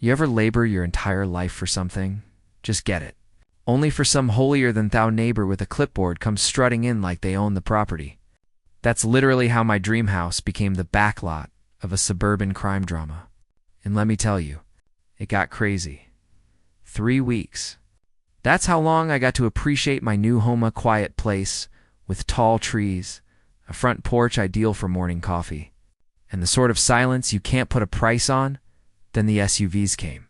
You ever labor your entire life for something? Just get it. Only for some holier-than-thou neighbor with a clipboard comes strutting in like they own the property. That's literally how my dream house became the backlot of a suburban crime drama. And let me tell you, it got crazy. 3 weeks. That's how long I got to appreciate my new home, a quiet place with tall trees, a front porch ideal for morning coffee, and the sort of silence you can't put a price on. Then the SUVs came.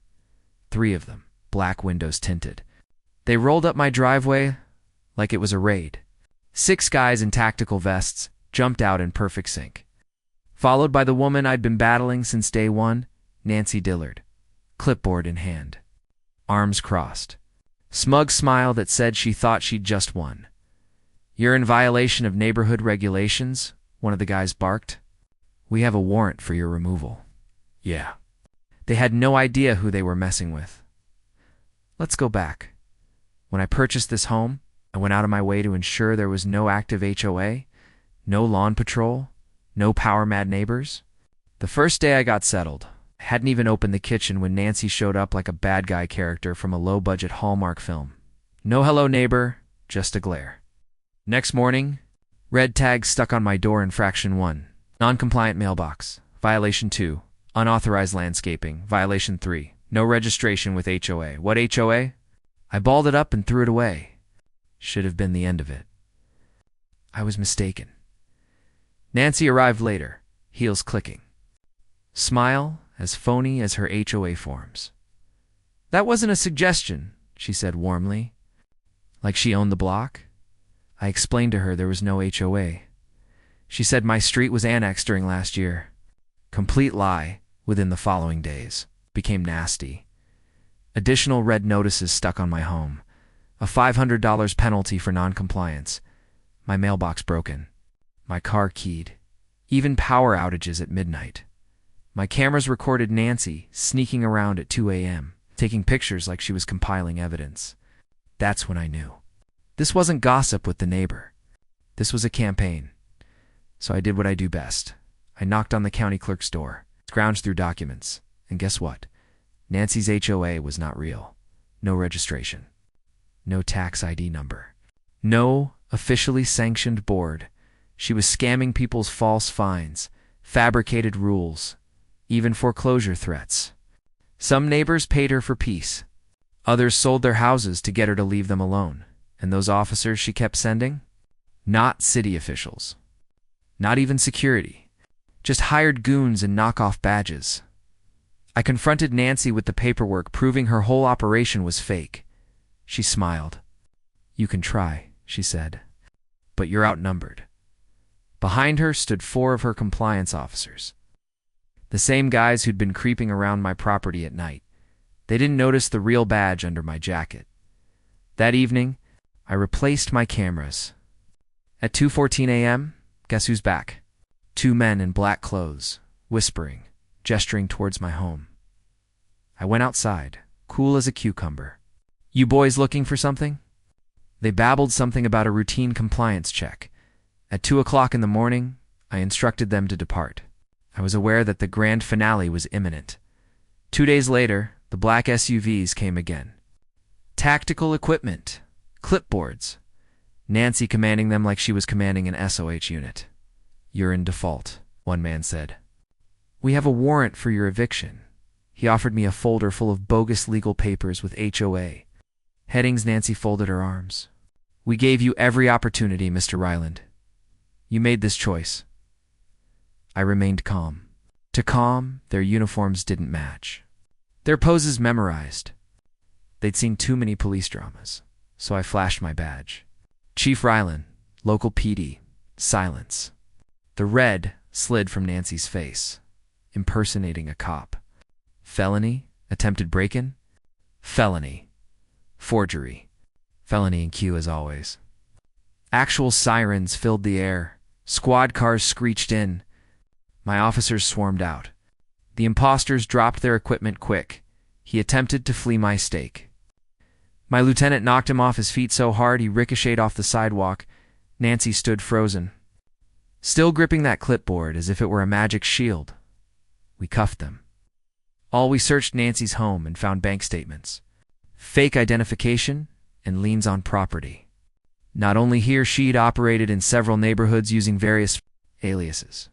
3 of them, black windows tinted. They rolled up my driveway like it was a raid. 6 guys in tactical vests jumped out in perfect sync, followed by the woman I'd been battling since day one, Nancy Dillard, clipboard in hand, arms crossed, smug smile that said she thought she'd just won. "You're in violation of neighborhood regulations," one of the guys barked. "We have a warrant for your removal." Yeah. They had no idea who they were messing with. Let's go back. When I purchased this home, I went out of my way to ensure there was no active HOA, no lawn patrol, no power-mad neighbors. The first day I got settled, I hadn't even opened the kitchen when Nancy showed up like a bad guy character from a low-budget Hallmark film. No hello neighbor, just a glare. Next morning, red tags stuck on my door: infraction 1, non-compliant mailbox, violation 2, unauthorized landscaping, violation 3, no registration with HOA. What HOA? I balled it up and threw it away. Should have been the end of it. I was mistaken. Nancy arrived later, heels clicking. Smile as phony as her HOA forms. "That wasn't a suggestion," she said warmly, like she owned the block. I explained to her there was no HOA. She said my street was annexed during last year. Complete lie. Within the following days, became nasty. Additional red notices stuck on my home. A $500 penalty for non-compliance. My mailbox broken. My car keyed. Even power outages at midnight. My cameras recorded Nancy sneaking around at 2 a.m., taking pictures like she was compiling evidence. That's when I knew. This wasn't gossip with the neighbor. This was a campaign. So I did what I do best. I knocked on the county clerk's door, scrounged through documents, and guess what? Nancy's HOA was not real. No registration. No tax ID number. No officially sanctioned board. She was scamming people's false fines, fabricated rules, even foreclosure threats. Some neighbors paid her for peace. Others sold their houses to get her to leave them alone. And those officers she kept sending? Not city officials. Not even security. Just hired goons and knockoff badges. I confronted Nancy with the paperwork proving her whole operation was fake. She smiled. "You can try," she said, "but you're outnumbered." Behind her stood 4 of her compliance officers. The same guys who'd been creeping around my property at night. They didn't notice the real badge under my jacket. That evening, I replaced my cameras. At 2:14 a.m., guess who's back? 2 men in black clothes, whispering, gesturing towards my home. I went outside, cool as a cucumber. "You boys looking for something?" They babbled something about a routine compliance check. At 2 o'clock in the morning, I instructed them to depart. I was aware that the grand finale was imminent. 2 days later, the black SUVs came again. Tactical equipment, clipboards. Nancy commanding them like she was commanding an SOH unit. "You're in default," one man said. "We have a warrant for your eviction." He offered me a folder full of bogus legal papers with HOA. Headings. Nancy folded her arms. "We gave you every opportunity, Mr. Ryland. You made this choice." I remained calm. To calm, their uniforms didn't match. Their poses memorized. They'd seen too many police dramas, so I flashed my badge. "Chief Ryland, local PD." Silence. The red slid from Nancy's face, impersonating a cop. "Felony? Attempted break-in?" "Felony. Forgery. Felony in queue as always." Actual sirens filled the air. Squad cars screeched in. My officers swarmed out. The imposters dropped their equipment quick. He attempted to flee my stake. My lieutenant knocked him off his feet so hard he ricocheted off the sidewalk. Nancy stood frozen, still gripping that clipboard as if it were a magic shield. We cuffed them. We searched Nancy's home and found bank statements, fake identification, and liens on property. Not only here, she'd operated in several neighborhoods using various aliases.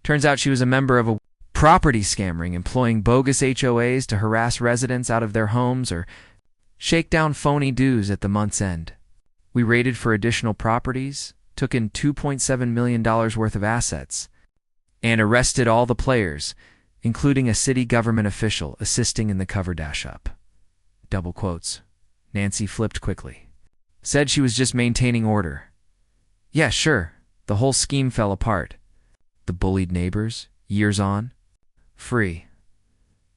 Turns out she was a member of a property scam ring employing bogus HOAs to harass residents out of their homes or shake down phony dues at the month's end. We raided for additional properties, took in $2.7 million worth of assets, and arrested all the players, including a city government official assisting in the cover dash-up. Double quotes. Nancy flipped quickly. Said she was just maintaining order. Yeah, sure. The whole scheme fell apart. The bullied neighbors, years on. Free.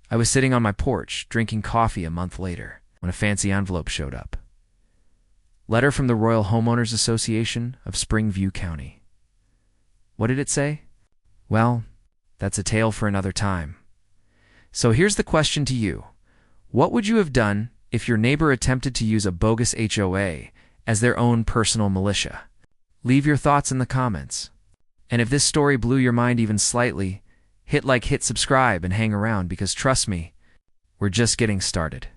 I was sitting on my porch, drinking coffee a month later, when a fancy envelope showed up. Letter from the Royal Homeowners Association of Springview County. What did it say? Well, that's a tale for another time. So here's the question to you. What would you have done if your neighbor attempted to use a bogus HOA as their own personal militia? Leave your thoughts in the comments. And if this story blew your mind even slightly, hit like, hit subscribe, and hang around because trust me, we're just getting started.